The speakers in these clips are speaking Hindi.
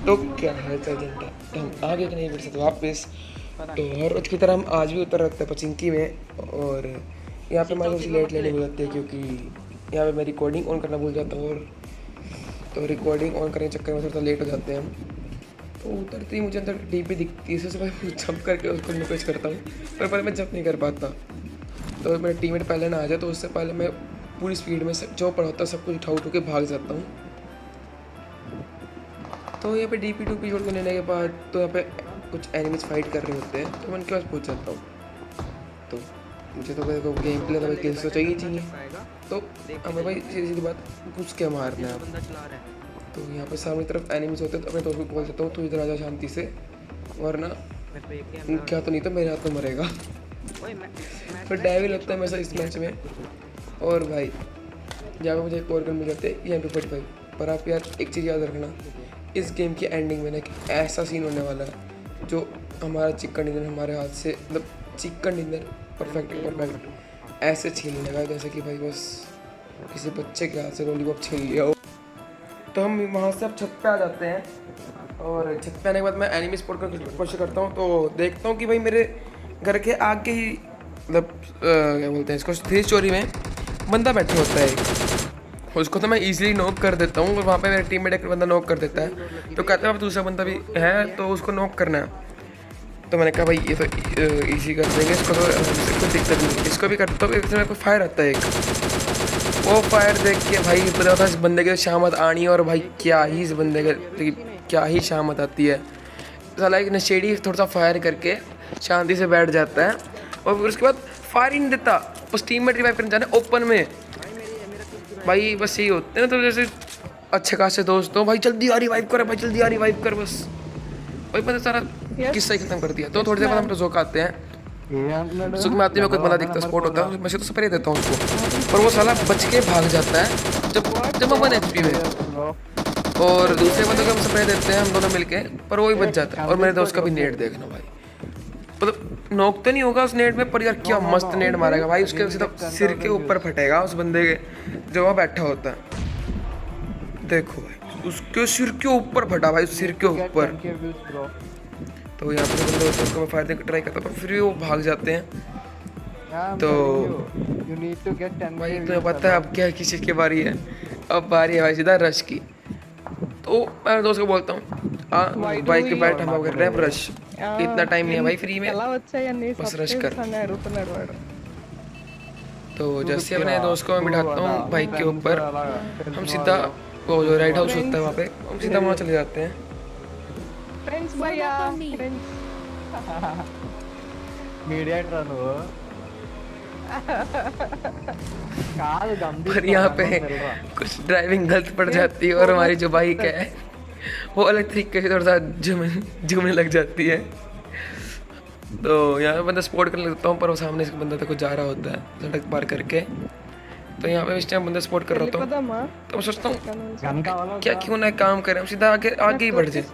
तो क्या है जनता, तो हम आगे के नई वीडियो से वापस। तो हर रोज की तरह हम आज भी उतर रखते हैं पचिंकी में। और यहाँ पे हमारी थोड़ी सी लेट लेने हो जाती है क्योंकि यहाँ पे मैं रिकॉर्डिंग ऑन करना भूल जाता हूँ। और तो रिकॉर्डिंग ऑन करने के चक्कर में थोड़ा सा लेट हो जाते हैं हम। तो उतरते ही मुझे अंदर डीपी दिखती है, सबसे पहले जंप करके उसको निकल करता हूँ, पर पहले मैं जंप नहीं कर पाता। तो मेरा टीममेट पहले ना आ जाए तो उससे पहले मैं पूरी स्पीड में जो पड़ा होता है सब कुछ उठा के भाग जाता हूँ। तो यहाँ पे डीपी टूपी छोड़ के लेने के बाद तो यहाँ पे कुछ एनिमीज फाइट कर रहे होते हैं, तो मैं उनके पास पहुँच जाता हूँ। तो मुझे तो देखो गेम प्ले तो भाई किल्स तो चाहिए। तो हमें भाई सीधी सीधी बात घुस के मारना है। तो यहाँ पे सामने तरफ एनिमीज होते हैं, तो अपने दोस्त को बोल देता हूँ तू इधर आ जा शांति से, वरना क्या तो नहीं तो मेरे हाथ में मरेगा। तो डेविल होता है मेरे साथ इस मैच में। और भाई यहाँ पे मुझे एक और गन मिल जाते हैं MP45। पर आप यार एक चीज़ याद रखना, इस गेम की एंडिंग में ना एक ऐसा सीन होने वाला है जो हमारा चिकन डिनर हमारे हाथ से, मतलब चिकन डिनर परफेक्ट ऐसे छीन लेगा जैसे कि भाई बस किसी बच्चे के हाथ से लॉलीपॉप छीन लिया हो। तो हम वहाँ से अब छत पे आ जाते हैं, और छत पे आने के बाद मैं एनिमी स्पॉट करने की कोशिश करता हूँ। तो देखता हूँ कि भाई मेरे घर के आगे ही, मतलब क्या बोलते हैं इसको, 3 स्टोरी में बंदा बैठा होता है। उसको तो मैं इजीली नॉक कर देता हूँ, और वहाँ पे मेरे टीममेट एक बंदा नॉक कर देता है। तो कहते हैं अब दूसरा बंदा भी है तो उसको नॉक करना है। तो मैंने कहा भाई ये तो ईजी कर देंगे इसको, तो कोई दिक्कत नहीं, इसको भी करता हूँ। इसमें कोई फायर आता है एक, वो फायर देख के भाई पता था इस बंदे के शामत आनी है। और भाई क्या ही इस बंदे के क्या ही शामत आती है। साला एक नशेड़ी थोड़ा सा फायर करके शांति से बैठ जाता है, और फिर उसके बाद फायर ही नहीं देता, उस टीम में रिवाइव करने जाना ओपन में। भाई बस यही होते हैं, तो जैसे अच्छे खासे दोस्त हो भाई जल्दी आ रिवाइव कर, भाई जल्दी आ रिवाइव कर, बस भाई पता सारा किस्सा ही खत्म कर दिया। तो थोड़ी देर बाद हम जोक आते हैं, सुख में आते में कोई बंदा दिखता स्पॉट होता है, मैं तो स्प्रे देता हूँ उसको, पर वो साला बच के भाग जाता है जब हम 1 HP में। और दूसरे बंदे को हम स्प्रे देते हैं हम दोनों मिलके, पर वो ही बच जाता है। और मेरे दोस्त का भी नेट देखना भाई, मतलब नॉक तो नहीं होगा उस नेट में, पर यार क्या मस्त नेट मारेगा भाई, उसके सीधा सिर के ऊपर फटेगा उस बंदे के जो वहाँ बैठा होता है। देखो भाई उसके सिर के ऊपर फटा भाई, सिर के ऊपर। तो यहाँ पे बंदे होते हैं, उसको मैं फायर देने की ट्राई करता हूँ, पर फिर वो भाग जाते हैं। तो भाई तो पता है अब क्या किस चीज़ की बारी है, अब बारी है भाई सीधा रश की। तो मैं दोस्त को बोलता हूँ बाइक पे बैठ, हम कर रहे हैं रश, इतना टाइम नहीं है भाई फ्री में, बस रश कर। तो जैसे अपने दोस्त को मैं बिठाता हूँ बाइक के ऊपर, हम सीधा वो जो राइड हाउस होता है वहाँ पे, हम सीधा वहाँ चले जाते हैं। पर यहाँ पे कुछ ड्राइविंग गलत पड़ जाती है, और हमारी जो बाइक है वो अलग तरीके से थोड़ा सा झूमने लग जाती है। तो यहाँ पे बंदा स्पॉट करने लगता हूँ, पर वो सामने से बंदा तक जा रहा होता है सड़क पार करके। तो यहाँ पे इस टाइम बंदा स्पॉट कर रहा हूँ, तो मैं सोचता हूँ क्या क्यों ना काम करें, हम सीधा आगे ही बढ़ जाए।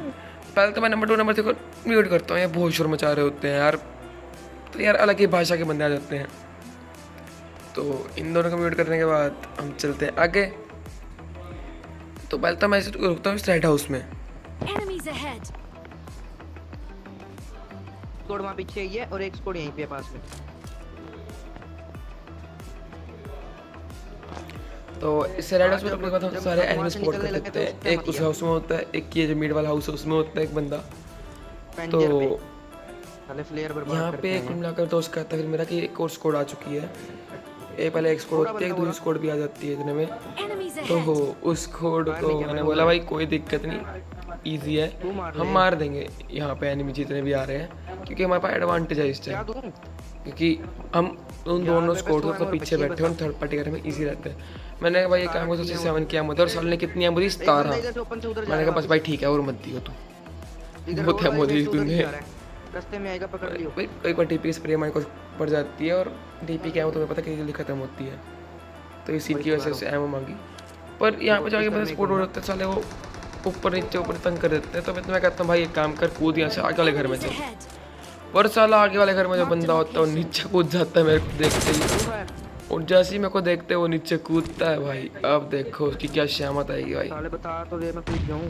पहले तो मैं नंबर 2 नंबर 3 को म्यूट करता हूँ, ये बहुत शोर मचा रहे होते हैं यार, तो यार अलग ही भाषा के बंदे आ जाते हैं। तो इन दोनों को म्यूट करने के बाद हम चलते हैं आगे। तो पहले तो मैं रुकता हूँ इस राइड हाउस में। स्क्वाड वहाँ पीछे ही है और एक स्क्वाड यहीं पे पास में। तो इस राइड हाउस में रुकने के बाद हम सारे एनिमी स्पॉट कर लेते हैं। एक उस हाउस में होता है, एक ये जो मिड वाला हाउस है उसमें होता है एक बंदा। तो यहाँ पे कुल मिलाकर दोस्त कहता है फिर मेरा कि एक और स्क्वाड आ चुकी है। ये पहले एक स्क्वाड होती है, एक दूसरी स्क्वाड भी आ जाती है इतने में। तो उस स्क्वाड को मैंने बोला भाई कोई दिक्कत नहीं, इजी है, हम मार देंगे यहाँ पे एनिमी जितने भी आ रहे हैं, क्योंकि हमारे पास एडवांटेज है इस टाइम, क्योंकि हम उन दोनों स्क्वाड को तो पीछे बैठे हैं, थर्ड पार्टी करने में इजी रहता है। मैंने कहा भाई ये काम को 7 की आमद है, और साल ने कितनी आमद दी 17। मैंने कहा बस भाई ठीक है और मत दियो तू, बहुत है मोदी तुमने रास्ते में आएगा पकड़ लियो भाई। एक बार डीपी स्प्रे मार को पड़ जाती है, और डीपी क्या है तुम्हें पता कितनी जल्दी खत्म होती है, तो इसी की वजह से एमओ मांगी। पर यहाँ पे जाके बस स्पॉट हो जाते हैं साले, वो ऊपर नीचे ऊपर तंग कर देते हैं। तो मैं कहता हूँ भाई एक काम कर, कूद यहाँ से आगे वाले घर में चल, पर साला आगे वाले घर में जो बंदा होता है वो नीचे कूद जाता है मेरे को देखते ही। और जैसे ही मेरे को देखते वो नीचे कूदता है भाई, अब देखो उसकी क्या शामत आएगी भाई। साले बता तो दे मैं कूद जाऊं।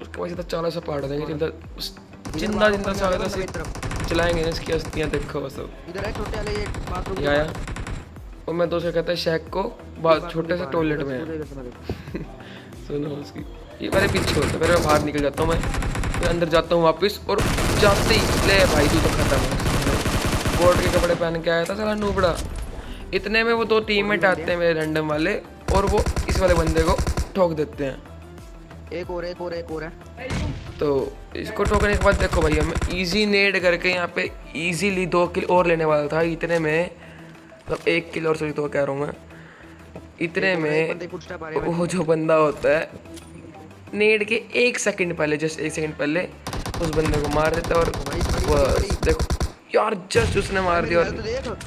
उसके बाद सीधा चाला सा पाड़ देंगे, जिंदा जिंदा सा होगा तो चलाएंगे ना इसकी अस्थियाँ, देखो वो सब। इधर है छोटे वाले ये बाथरूम ये आया और मैं दूसरे कहता है शेख को बात छोटे से टॉयलेट में है। सुनो उसकी, ये मेरे पीछे होता है, फिर मैं बाहर निकल जाता हूँ, मैं अंदर जाता हूँ वापस, और जाते ही ले भाई तू तो खत्म है। बोर्ड के कपड़े पहन के आया था साला नूबड़ा। इतने में वो 2 टीममेट आते हैं मेरे रैंडम वाले, और वो इस वाले बंदे को ठोक देते हैं। एक और है। तो इसको ठोकने के बाद देखो भाई, हम इजी नेड करके यहाँ पे इजीली 2 किल और लेने वाला था। इतने में मतलब 1 किल और, सॉरी 2 कह रहा हूँ मैं। इतने में वो जो बंदा होता है नेड के 1 सेकंड पहले, जस्ट 1 सेकंड पहले उस बंदे को मार देता है। और बस देखो यार, जस्ट उसने मार दिया और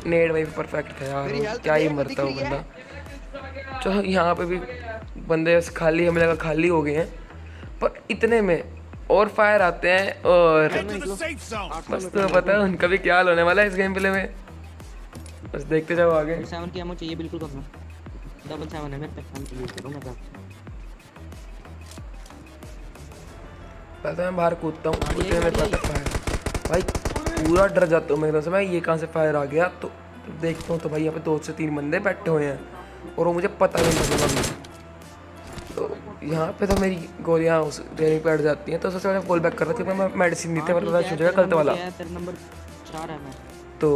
नेड भाई परफेक्ट था यार, क्या ही मरता वो बंदा। चलो यहाँ पे भी बंदे खाली, हमें लगा खाली हो गए हैं, पर इतने में और फायर आते हैं, और बस तो पता है उनका भी क्या हाल होने वाला है इस गेम प्ले में। बस देखते जाओ आगे। 7 की एमो चाहिए बिल्कुल कम, 7 है मेरे पास, यूज करूंगा मैं। पहले मैं बाहर कूदता हूँ, कूदते में पता फायर भाई, पूरा डर जाता हूँ मैं एकदम से, मैं ये कहाँ से फायर आ गया। तो देखता हूँ तो भाई यहाँ पे 2 से 3 बंदे बैठे हुए हैं, और वो मुझे पता नहीं लगेगा अभी। तो यहाँ पे तो मेरी गोलियाँ उस रेलिंग पे अड़ जाती हैं, तो सबसे पहले कॉल बैक कर रहा था, मैं मेडिसिन दी थी, मतलब पता चल जाएगा कल वाला। तेरा नंबर 4 है मैं, तो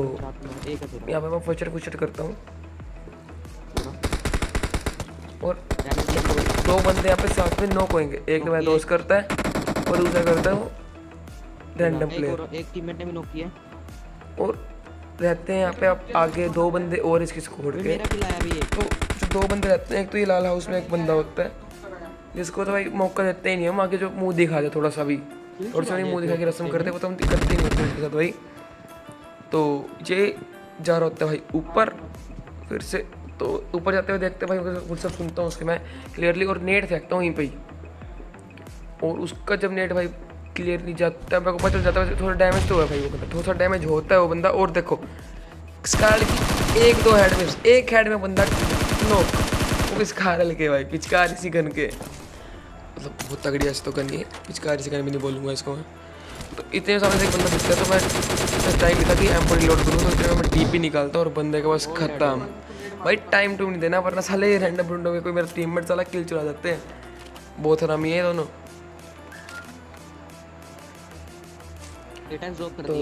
एक है यहाँ पे मैं फुचट करता हूँ, और 2 बंदे यहाँ पे साथ में नॉक होंगे। एक मेरा दोस्त करता है और दूसरा करता है वो रैंडम प्लेयर। एक टीममेट ने भी नॉक किया, और रहते हैं यहाँ पे अब आगे 2 बंदे और इसकी स्क्वाड के। मेरा किल आया भी है। तो जो 2 बंदे रहते हैं, एक तो ये लाल हाउस में एक बंदा होता है, जिसको तो भाई मौका देते ही नहीं हम, आगे जो मुंह दिखा जाए थोड़ा सा भी, थोड़ा सा मुंह दिखा के रस्म करते हैं, वो तो हम करते ही नहीं होते उसके साथ भाई। तो ये जा रहा होता है भाई ऊपर, फिर से तो ऊपर जाते हुए देखते हैं भाई, कुछ सब सुनता हूँ उसके मैं क्लियरली, और नेट फेंकता हूँ वहीं पे ही। और उसका जब नेट भाई क्लियरली जाता है, मेरे को पता चल जाता है थोड़ा डैमेज तो हुआ भाई, वो बंदा थोड़ा सा डैमेज होता है वो बंदा। और देखो स्कारल की 1-2 हेड में, एक हेड में बंदा नॉक, वो स्कारल के भाई पिचकारी सी गन के, मतलब बहुत तगड़ी ऐसी तो गन नहीं है, पिचकारी सी गन भी नहीं बोलूँगा इसको मैं। तो इतने सामने से एक बंदा दिखता है, तो मैं टाइम लिखा कि एम रिलोड करूँ, तो इतने में मैं डीपी निकालता हूँ और बंदे के पास खत्म भाई। टाइम टू नहीं देना, वरना साले रैंडम ढूंढोगे, कोई मेरा टीममेट साला किल चुरा जाते हैं। बहुत हरामी है दोनों। तो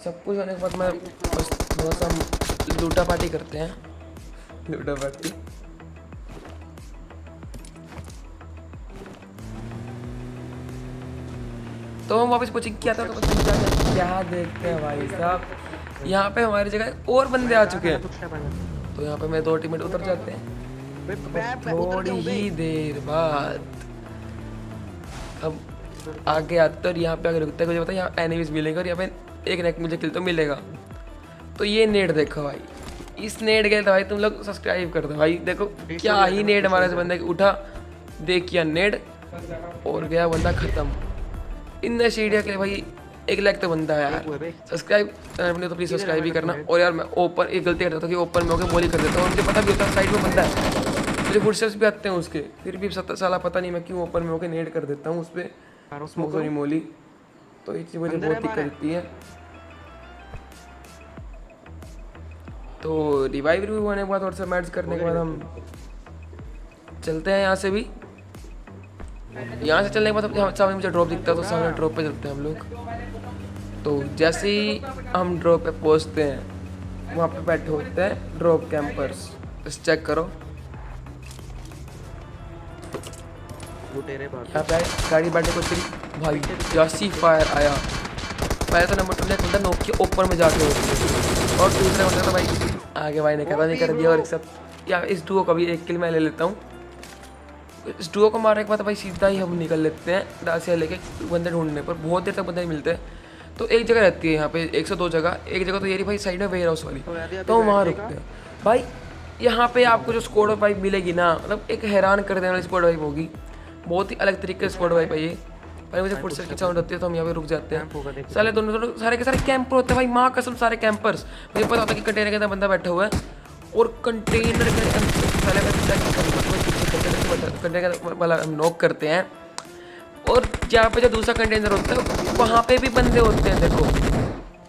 सब कुछ होने के बाद मैं बस थोड़ा सा लूटा पार्टी करते हैं, लूटा पार्टी। तो हम वापस पूछे क्या था, तो क्या देखते हैं भाई साहब, यहाँ पे हमारी जगह और बंदे आ चुके हैं। तो यहाँ पे मैं 2 टीममेट उतर जाते हैं। थोड़ी ही देर बाद अब आगे आते, और यहाँ पे आगे रुकता है, मुझे पता है यहाँ एनिमीज मिलेंगे, और यहाँ पे एक नेक मुझे किल तो मिलेगा। तो ये नेट देखो भाई, इस नेट के तो भाई तुम लोग सब्सक्राइब कर दो भाई। देखो क्या ही नेट हमारे से बंदे उठा, देखिए नेट, और गया बंदा खत्म। इन सीढ़िया के लिए भाई 1 लाख तो बनता है यार। सब्सक्राइब अपने तो प्लीज़ सब्सक्राइब भी करना। और यार मैं ओपन एक गलती करता था कि ओपन में होकर बोली कर देता हूँ, मुझे पता भी होता है साइड में बंदा है, मुझे फुटस्टेप्स भी आते हैं उसके, फिर भी 7 साल पता नहीं मैं क्यों ओपन में होकर नेट कर देता हूँ उस पर स्मोक मोली। तो ये चीज़ मुझे बहुत दिक्कत देती है। तो रिवाइव रिव्यू होने के बाद और सब मैच करने के बाद हम चलते हैं यहाँ से भी। यहाँ से चलने के बाद अब सामने मुझे ड्रॉप दिखता है, तो सामने ड्रॉप पे चलते हैं हम लोग। तो जैसे ही हम ड्रॉप पे पहुँचते हैं, वहाँ पे बैठे होते हैं ड्रॉप कैंपर्स। बस चेक करो, यहाँ पे गाड़ी बैठने को तेरी भाई जैसी फायर आया, पहले तो नंबर 2 ने बंदा नॉक के ऊपर में जाके होती है, और दूसरे बंदा तो भाई आगे भाई ने कहा नहीं कर दिया। और एक साथ या इस डुओ का भी 1 किल मैं ले लेता हूँ। इस डुओ को मारने के बाद भाई सीधा ही हम निकल लेते हैं डासिया लेके बंदे ढूंढने पर। बहुत देर तक बंदे नहीं मिलते, तो एक जगह रहती है यहाँ पे 1 से 2 जगह, एक जगह तो ये रही भाई साइड में वेयर हाउस वाली, तो वहाँ रुकते हैं भाई। यहाँ पे आपको जो स्क्वाड वाइब मिलेगी ना, मतलब एक हैरान कर देने वाली स्क्वाड वाइब होगी, बहुत ही अलग तरीके से स्क्वाड वाइब है ये। भाई मुझे फुटस्टेप की साउंड होती है तो हम यहाँ पे रुक जाते कैंप होगा, हैं। देखो। साले दोनों दोनों सारे के सारे कैंपर होते हैं भाई, माँ कसम सारे कैंपर्स। मुझे पता होता है कि कंटेनर के अंदर बंदा बैठा हुआ है और कंटेनर के पहले कंटेनर वाला हम नॉक करते हैं और यहाँ पे जो दूसरा कंटेनर होता है वहाँ पे भी बंदे होते हैं। देखो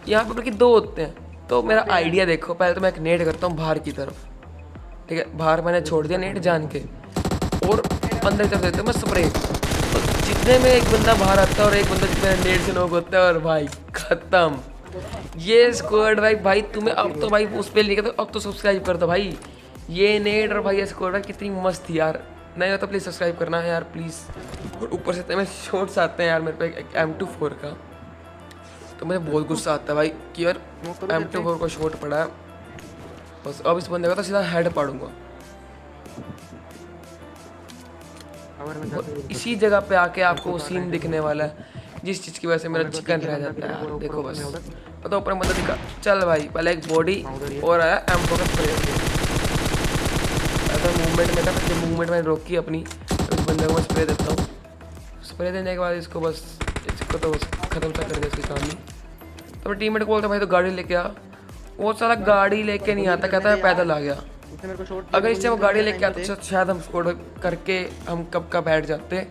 यहाँ पे बल्कि 2 होते हैं। तो मेरा आइडिया देखो, पहले तो मैं एक नेट करता हूँ बाहर की तरफ, ठीक है, बाहर मैंने छोड़ दिया नेट जान के, और अंदर की तरफ देता हूँ मैं स्प्रे। तो जितने में एक बंदा बाहर आता है और एक बंदा जितने नेट से नॉक होता है और भाई खत्म। ये स्क्वाड भाई तुम्हें अब तो भाई उस पर लिखा तो अब तो सब्सक्राइब कर दो भाई। ये नेट और भाई ये स्क्वाड भाई कितनी मस्त थी यार। नहीं हो तो प्लीज़ सब्सक्राइब करना है यार प्लीज़। और ऊपर से मैं शॉट्स आते हैं यार मेरे पे M24 का, तो मुझे बहुत गुस्सा आता है भाई कि यार M24 को शॉट पड़ा है। बस अब इस बंदे का तो सीधा हेड पाड़ूंगा। और इसी जगह पे आके आपको सीन दिखने वाला है जिस चीज़ की वजह से मेरा चिकन रह जाता है यार। देखो बस पता ऊपर बंदा दिखा, चल भाई पहले एक बॉडी और आया M4 का स्प्रे। मूवमेंट में था, जब मूवमेंट मैंने रोकी अपनी तो उस बंदे को मैं स्प्रे देता हूँ। स्प्रे देने के बाद इसको बस इसको तो बस ख़त्म सा कर दे इसकी कहानी। तो मैं टीममेट को बोलता भाई तो गाड़ी लेके आ, वो सारा गाड़ी लेके नहीं आता, कहता है पैदल आ गया। अगर इससे वो गाड़ी लेके आता तो शायद हम स्कोर करके हम कब का बैठ जाते।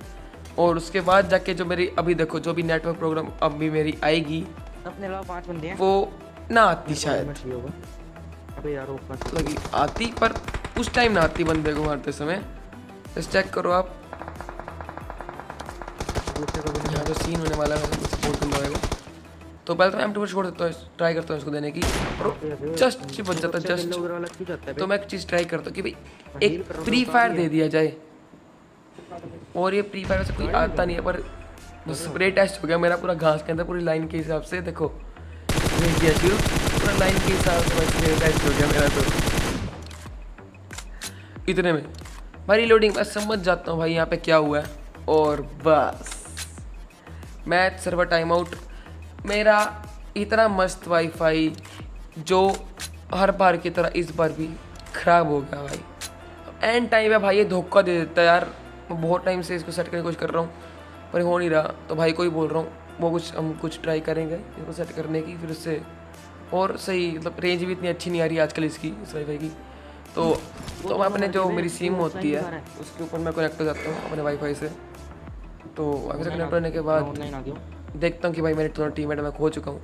और उसके बाद जाके जो मेरी अभी देखो जो भी नेटवर्क प्रोग्राम अब भी मेरी आएगी अपने अलावा 5 बंदे हैं, वो ना आती शायद, अबे यार ऊपर लगी आती पर उस टाइम ना आती बंदे को मारते समय। बस चेक करो आप यहाँ जो सीन होने वाला है सपोर्ट करने वाले को। तो पहले तो मैं M2 छोड़ देता हूँ, ट्राई करता हूँ इसको देने की, और जस्ट बच जाता जस्ट। तो मैं एक चीज़ ट्राई करता हूँ कि भाई एक फ्री फायर दे दिया जाए। और ये फ्री फायर से कोई आता नहीं है पर स्प्रे टेस्ट हो गया मेरा पूरा घास के अंदर पूरी लाइन के हिसाब से। देखो किया शुरू पूरा लाइन के हिसाब से स्प्रे टेस्ट हो गया मेरा। तो इतने में भाई रिलोडिंग मैं समझ जाता हूँ भाई यहाँ पे क्या हुआ है, और बस मैच सर्वर टाइम आउट। मेरा इतना मस्त वाईफाई जो हर बार की तरह इस बार भी ख़राब हो गया भाई। एंड टाइम है भाई ये धोखा दे देता है यार। मैं बहुत टाइम से इसको सेट करने की कोशिश कर रहा हूँ पर हो नहीं रहा। तो भाई को ही बोल रहा हूँ वो हम कुछ ट्राई करेंगे इसको सेट करने की, फिर उससे और सही मतलब रेंज भी इतनी अच्छी नहीं आ रही आजकल इसकी इस वाईफाई की। तो मैं अपने जो मेरी सिम होती है उसके ऊपर मैं कनेक्ट हो जाता हूँ अपने वाईफाई से। तो वाईफाई से कनेक्ट होने के बाद देखता हूँ कि भाई मेरे दोनों टीममेट मैं खो चुका हूँ।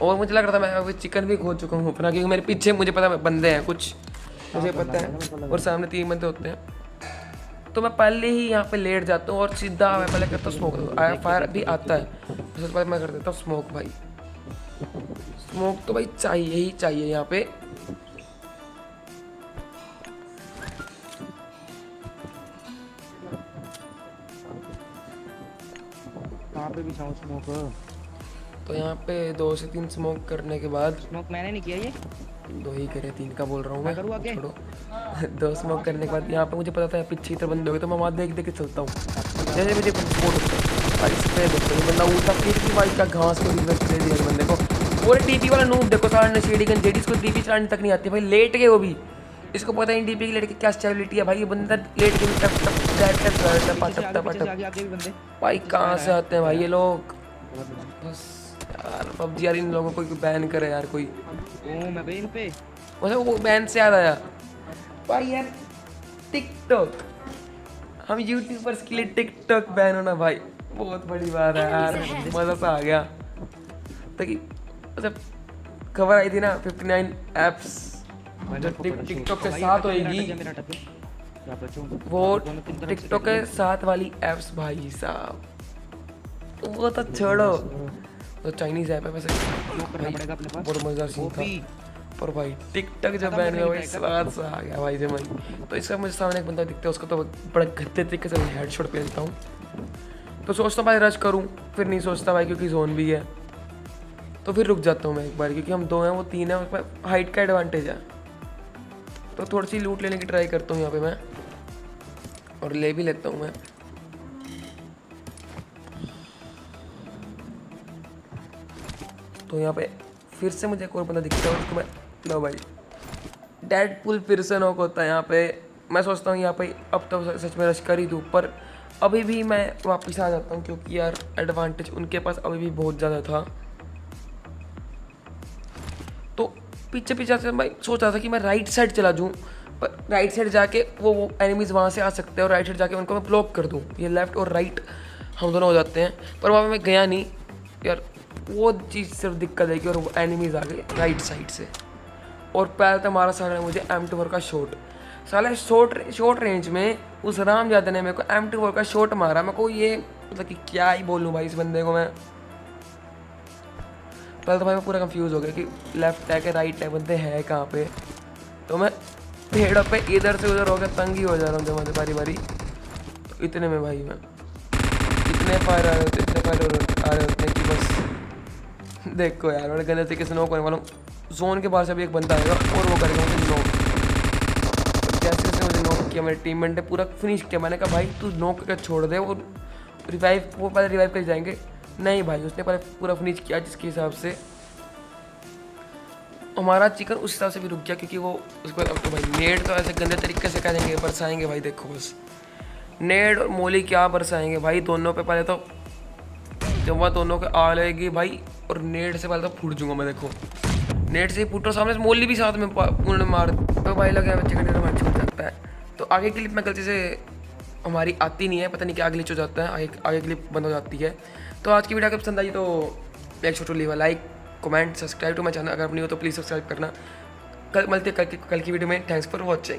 और मुझे लग रहा था मैं अभी चिकन भी खो चुका हूँ अपना, क्योंकि मेरे पीछे मुझे पता है बंदे हैं कुछ, मुझे पता है, और सामने 3 बंदे होते हैं। तो मैं पहले ही यहाँ पे लेट जाता हूँ और सीधा मैं पहले करता हूँ स्मोक। आया फायर भी आता है उसके बाद मैं कर देता हूँ स्मोक। भाई स्मोक तो भाई चाहिए ही चाहिए यहाँ पे। कहाँ पे भी स्मोक। तो यहाँ पे 2 से 3 स्मोक करने के बाद, स्मोक मैंने नहीं किया, ये 2 ही करे 3 का बोल रहा हूँ मैं, करूँ आगे? छोड़ो 2 स्मोक करने के बाद यहाँ पे मुझे पता था पीछे की तरफ बंदे हो गए तो मैं वहाँ देख के चलता हूँ। जैसे मुझे सपोर्ट होता है भाई स्प्रे देखो ये बंदा उल्टा फिर भी भाई का घास के बीच में स्प्रे दिया बंदे को। और डीपी वाला नूब देखो सारा नशेड़ी गन जेडी इसको डीपी चलाने तक नहीं आती भाई, लेट गए वो भी। इसको पता है डीपी की लेट के क्या स्टेबिलिटी है भाई। ये बंदा लेट के टप भाई कहाँ से आते हैं भाई ये लोग। बस यार पबजी यार इन लोगों को बैन करे यार कोई। मैं पे इन पे मतलब वो बैन से याद आया भाई यार टिकटॉक, हम यूट्यूबर्स के लिए टिकटॉक बैन होना भाई बहुत बड़ी बात है यार। मज़ा सा आ गया ताकि मतलब खबर आई थी ना 59 ऐप्स जो टिकटॉक के साथ होएगी, वो टिकटॉक के साथ वाली ऐप्स भाई साहब वो तो छोड़ो। तो चाइनीज़ ऐप है वैसे बहुत मज़ेदार सीन था, पर भाई टिकटॉक जब बैन हुआ भाई स्वाद सा आ गया भाई जमा। तो इसका मुझे सामने एक बंदा दिखता है उसको तो बड़ा गंदे तरीके से हेडशॉट पे देता हूँ। तो सोचता हूँ भाई रश करूँ, फिर नहीं सोचता भाई क्योंकि जोन भी है, तो फिर रुक जाता हूँ मैं एक बार, क्योंकि हम 2 हैं वो 3 है, उसमें हाइट का एडवांटेज है। तो थोड़ी सी लूट लेने की ट्राई करता हूँ यहाँ पे मैं, और ले भी लेता हूँ मैं। तो यहाँ पे फिर से मुझे एक और बंदा दिखता है उसको मैं लो भाई डेडपुल फिर से नॉक होता है यहाँ पे। मैं सोचता हूँ यहाँ पे अब तो सच में रश कर ही दूँ, पर अभी भी मैं वापस आ जाता हूँ क्योंकि यार एडवांटेज उनके पास अभी भी बहुत ज़्यादा था। तो पीछे पीछे से मैं सोच रहा था कि मैं राइट साइड चला जाऊँ, पर राइट साइड जाके वो एनिमीज़ वहाँ से आ सकते हैं और राइट साइड जाके उनको मैं ब्लॉक कर दूँ। ये लेफ़्ट और राइट हम दोनों हो जाते हैं, पर वहाँ पे मैं गया नहीं यार। वो चीज़ सिर्फ दिक्कत है कि और वो एनिमीज़ आ गए राइट साइड से और पहले तो मारा साले ने मुझे M24 का शॉट। साले शॉर्ट रेंज में उस रामजादा ने मेरे को M24 का शॉट मारा। मेरे को ये मतलब कि क्या ही बोलूँ भाई इस बंदे को मैं। पहले तो भाई मैं पूरा कंफ्यूज हो गया कि लेफ्ट है कि राइट है, बंदे है कहाँ पे। तो मैं पेड़ पे इधर से उधर हो गया, तंग ही हो जा रहा हूँ जब बारी बारी। तो इतने में भाई मैं इतने फायर आ रहे होते, इतने फायर आ रहे होते हैं कि बस देखो यार मैं गलत तरीके से नॉक करने वाला हूँ। जोन के बाहर से भी एक बंदा आएगा और वो करेगा मुझे नॉक। और जैसे जैसे मुझे नॉक किया मेरे टीममेट ने पूरा फिनिश किया। मैंने कहा भाई तू नॉक करके छोड़ दे, वो पहले रिवाइव कर जाएंगे। नहीं भाई उसने पहले पूरा फिनिश किया, जिसके हिसाब से हमारा चिकन उस हिसाब से भी रुक गया क्योंकि वो उसके बाद अब तो भाई नेड तो ऐसे गंदे तरीके से करेंगे, बरसाएंगे भाई। देखो बस नेड और मोली क्या बरसाएंगे भाई दोनों पे। पहले तो जब वह दोनों के आ लेगी भाई, और नेड से पहले तो फूट जाऊंगा मैं। देखो नेट से ही फूटो, सामने से मोली भी साथ में उन्होंने मार तो भाई लगा बच्चे का नेट मैच छूट जाता है। तो आगे क्लिप में गलती से हमारी आती नहीं है, पता नहीं क्या ग्लिच हो जाता है, आगे क्लिप बंद हो जाती है। तो आज की वीडियो अगर पसंद आई तो एक छोटू leave like comment subscribe to my channel. अगर नहीं हो तो प्लीज़ सब्सक्राइब करना। कल मिलते हैं कल की वीडियो में। Thanks for watching.